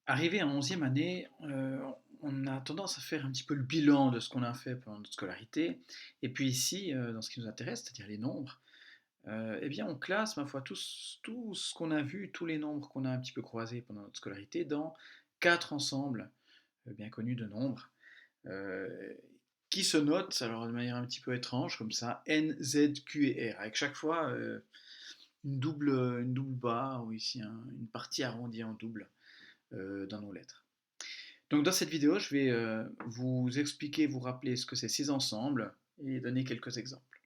Arrivé en 11e année, on a tendance à faire un petit peu le bilan de ce qu'on a fait pendant notre scolarité. Et puis ici, dans ce qui nous intéresse, c'est-à-dire les nombres, eh bien, on classe, ma foi, tout ce qu'on a vu, tous les nombres qu'on a un petit peu croisés pendant notre scolarité, dans 4 ensembles bien connus de nombres, euh, qui se notent, alors de manière un petit peu étrange, comme ça, N, Z, Q et R, avec chaque fois une double barre, ou ici une partie arrondie en double dans nos lettres. Donc dans cette vidéo, je vais vous expliquer, vous rappeler ce que c'est ces ensembles et donner quelques exemples.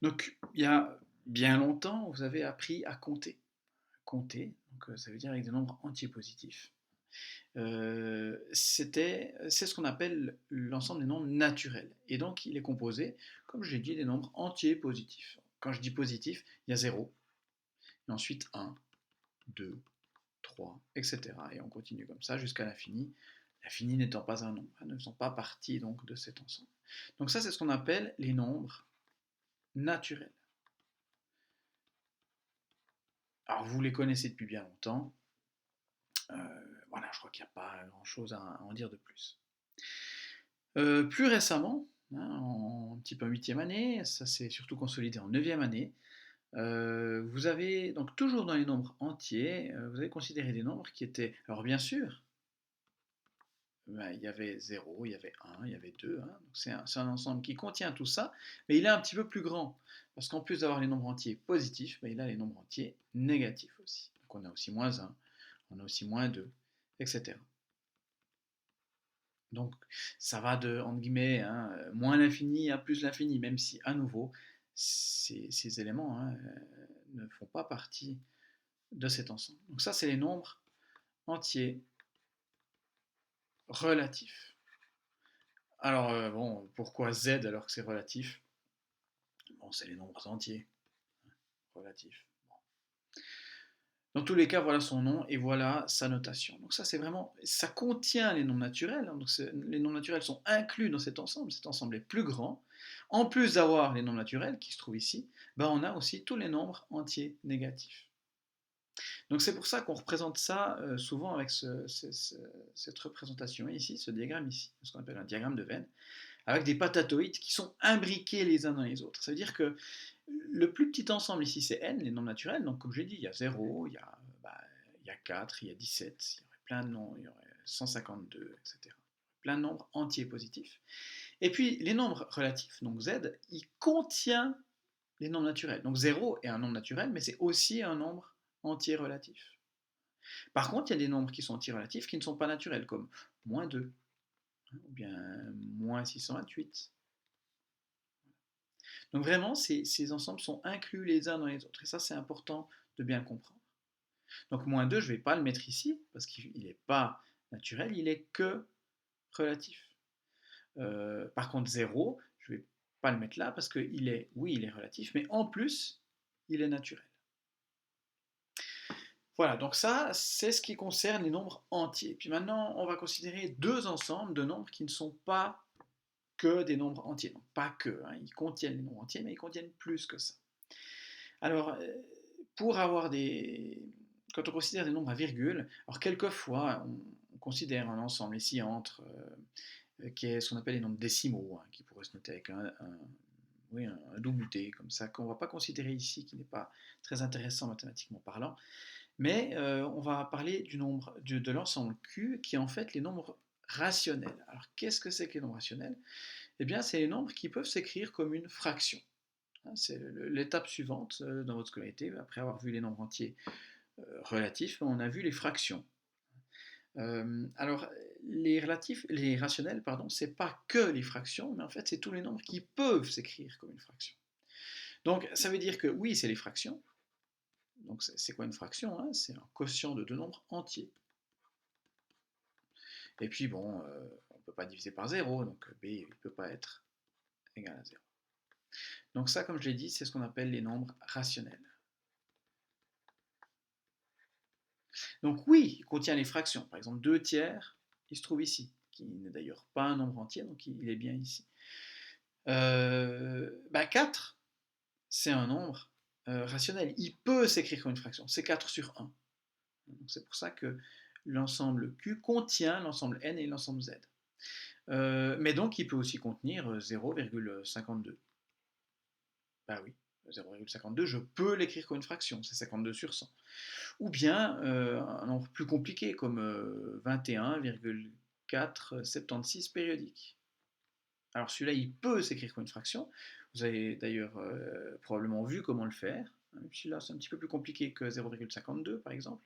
Donc il y a bien longtemps, vous avez appris à compter. Compter, donc, ça veut dire avec des nombres entiers positifs. C'est ce qu'on appelle l'ensemble des nombres naturels. Et donc il est composé, comme je l'ai dit, des nombres entiers positifs. Quand je dis positif, il y a 0, et ensuite 1, 2, 3, etc. Et on continue comme ça jusqu'à l'infini. L'infini n'étant pas un nombre, ne faisant pas partie donc de cet ensemble. Donc ça, c'est ce qu'on appelle les nombres naturels. Alors vous les connaissez depuis bien longtemps. Euh, voilà, je crois qu'il n'y a pas grand-chose à en dire de plus. Plus récemment, en un petit peu 8e année, ça s'est surtout consolidé en 9e année, vous avez donc toujours dans les nombres entiers, vous avez considéré des nombres qui étaient, alors bien sûr, ben, il y avait 0, il y avait 1, il y avait 2. Hein, donc c'est un ensemble qui contient tout ça, mais il est un petit peu plus grand. Parce qu'en plus d'avoir les nombres entiers positifs, ben, il a les nombres entiers négatifs aussi. Donc on a aussi moins 1, on a aussi moins 2, etc. Donc ça va de, entre guillemets, hein, moins l'infini à plus l'infini, même si à nouveau, ces éléments ne font pas partie de cet ensemble. Donc ça, c'est les nombres entiers relatifs. Alors bon, pourquoi Z alors que c'est relatif? Bon, c'est les nombres entiers, relatifs. Bon. Dans tous les cas, voilà son nom et voilà sa notation. Donc ça, c'est vraiment, ça contient les nombres naturels. Hein, donc les nombres naturels sont inclus dans cet ensemble. Cet ensemble est plus grand. En plus d'avoir les nombres naturels qui se trouvent ici, ben on a aussi tous les nombres entiers négatifs. Donc c'est pour ça qu'on représente ça souvent avec cette représentation ici, ce diagramme ici, ce qu'on appelle un diagramme de Venn, avec des patatoïdes qui sont imbriqués les uns dans les autres. Ça veut dire que le plus petit ensemble ici, c'est n, les nombres naturels. Donc, comme j'ai dit, il y a 0, il y a 4, il y a 17, il y aurait plein de nombres, il y aurait 152, etc. Plein de nombres entiers positifs. Et puis, les nombres relatifs, donc z, il contient les nombres naturels. Donc 0 est un nombre naturel, mais c'est aussi un nombre entier relatif. Par contre, il y a des nombres qui sont entiers relatifs qui ne sont pas naturels, comme moins 2, ou bien moins 628. Donc vraiment, ces ensembles sont inclus les uns dans les autres. Et ça, c'est important de bien comprendre. Donc moins 2, je ne vais pas le mettre ici, parce qu'il n'est pas naturel, il est que relatif. Par contre, 0, je ne vais pas le mettre là, parce qu'il est, oui, il est relatif, mais en plus, il est naturel. Voilà, donc ça, c'est ce qui concerne les nombres entiers. Puis maintenant, on va considérer deux ensembles de nombres qui ne sont pas que des nombres entiers. Donc pas que, hein, ils contiennent les nombres entiers, mais ils contiennent plus que ça. Alors, pour avoir des... Quand on considère des nombres à virgule, alors quelquefois, on considère un ensemble ici entre, qui est ce qu'on appelle les nombres décimaux, hein, qui pourrait se noter avec oui, un double D, comme ça, qu'on ne va pas considérer ici, qui n'est pas très intéressant mathématiquement parlant. Mais on va parler du nombre, de l'ensemble Q, qui est en fait les nombres rationnels. Alors, qu'est-ce que c'est que les nombres rationnels? Eh bien, c'est les nombres qui peuvent s'écrire comme une fraction. Hein, c'est l'étape suivante dans votre scolarité, après avoir vu les nombres entiers relatifs, on a vu les fractions. Alors, les rationnels, pardon, c'est pas que les fractions, mais en fait, c'est tous les nombres qui peuvent s'écrire comme une fraction. Donc, ça veut dire que oui, c'est les fractions. Donc, c'est quoi une fraction, hein? C'est un quotient de deux nombres entiers. Et puis, bon, on ne peut pas diviser par 0, donc b ne peut pas être égal à 0. Donc ça, comme je l'ai dit, c'est ce qu'on appelle les nombres rationnels. Donc oui, il contient les fractions. Par exemple, 2 tiers, il se trouve ici, qui n'est d'ailleurs pas un nombre entier, donc il est bien ici. 4, c'est un nombre rationnel. Il peut s'écrire comme une fraction. C'est 4 sur 1. C'est pour ça que l'ensemble Q contient l'ensemble N et l'ensemble Z. Mais donc, il peut aussi contenir 0,52. Bah oui, 0,52, je peux l'écrire comme une fraction, c'est 52 sur 100. Ou bien un nombre plus compliqué comme 21,476 périodique. Alors celui-là, il peut s'écrire comme une fraction. Vous avez d'ailleurs probablement vu comment le faire. Celui-là, c'est un petit peu plus compliqué que 0,52 par exemple.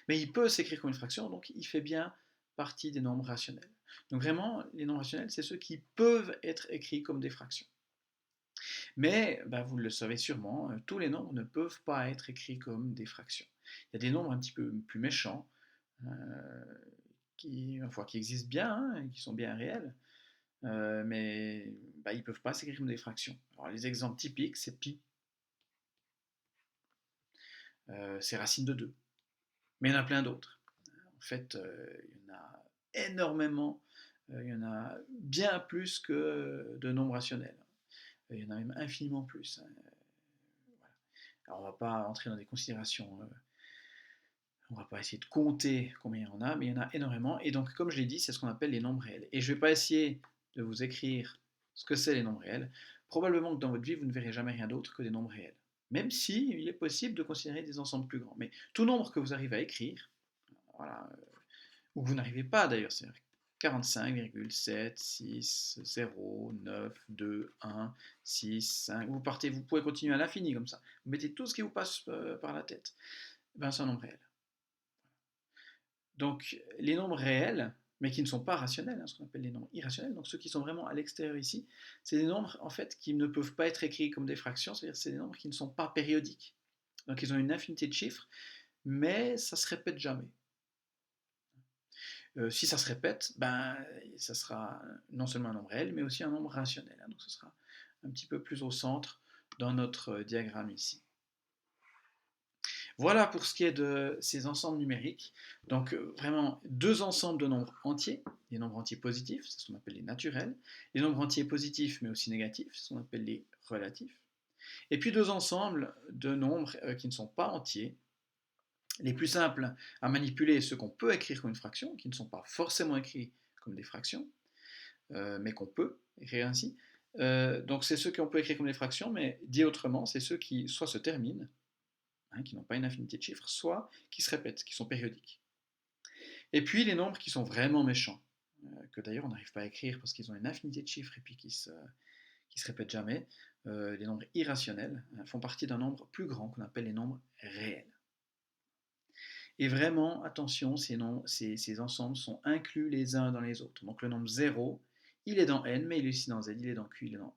Mais il peut s'écrire comme une fraction, donc il fait bien partie des nombres rationnels. Donc vraiment, les nombres rationnels, c'est ceux qui peuvent être écrits comme des fractions. Mais, bah, vous le savez sûrement, tous les nombres ne peuvent pas être écrits comme des fractions. Il y a des nombres un petit peu plus méchants, euh, qui existent bien, hein, qui sont bien réels, mais bah, ils ne peuvent pas s'écrire comme des fractions. Alors, les exemples typiques, c'est pi, c'est racine de 2. Mais il y en a plein d'autres. En fait, il y en a énormément, il y en a bien plus que de nombres rationnels. Il y en a même infiniment plus, hein. Voilà. Alors, on ne va pas entrer dans des considérations, on ne va pas essayer de compter combien il y en a, mais il y en a énormément. Et donc, comme je l'ai dit, c'est ce qu'on appelle les nombres réels. Et je ne vais pas essayer de vous écrire ce que c'est les nombres réels. Probablement que dans votre vie, vous ne verrez jamais rien d'autre que des nombres réels. Même si il est possible de considérer des ensembles plus grands. Mais tout nombre que vous arrivez à écrire, voilà, ou que vous n'arrivez pas d'ailleurs, c'est 45,7, 6, 0, 9, 2, 1, 6, 5. Vous pouvez continuer à l'infini comme ça. Vous mettez tout ce qui vous passe par la tête. Ben, c'est un nombre réel. Donc les nombres réels, mais qui ne sont pas rationnels, hein, ce qu'on appelle les nombres irrationnels, donc ceux qui sont vraiment à l'extérieur ici, c'est des nombres en fait qui ne peuvent pas être écrits comme des fractions, c'est-à-dire c'est des nombres qui ne sont pas périodiques. Donc ils ont une infinité de chiffres, mais ça se répète jamais. Si ça se répète, ben, ça sera non seulement un nombre réel, mais aussi un nombre rationnel, hein, donc ce sera un petit peu plus au centre dans notre diagramme ici. Voilà pour ce qui est de ces ensembles numériques. Donc vraiment deux ensembles de nombres entiers, les nombres entiers positifs, c'est ce qu'on appelle les naturels, les nombres entiers positifs mais aussi négatifs, c'est ce qu'on appelle les relatifs, et puis deux ensembles de nombres qui ne sont pas entiers. Les plus simples à manipuler, ceux qu'on peut écrire comme une fraction, qui ne sont pas forcément écrits comme des fractions, mais qu'on peut écrire ainsi. Donc c'est ceux qu'on peut écrire comme des fractions, mais dit autrement, c'est ceux qui soit se terminent, hein, qui n'ont pas une infinité de chiffres, soit qui se répètent, qui sont périodiques. Et puis les nombres qui sont vraiment méchants, que d'ailleurs on n'arrive pas à écrire parce qu'ils ont une infinité de chiffres et puis qui se répètent jamais, les nombres irrationnels font partie d'un nombre plus grand qu'on appelle les nombres réels. Et vraiment, attention, ces ensembles sont inclus les uns dans les autres. Donc le nombre 0, il est dans n, mais il est aussi dans z, il est dans q, il est dans r.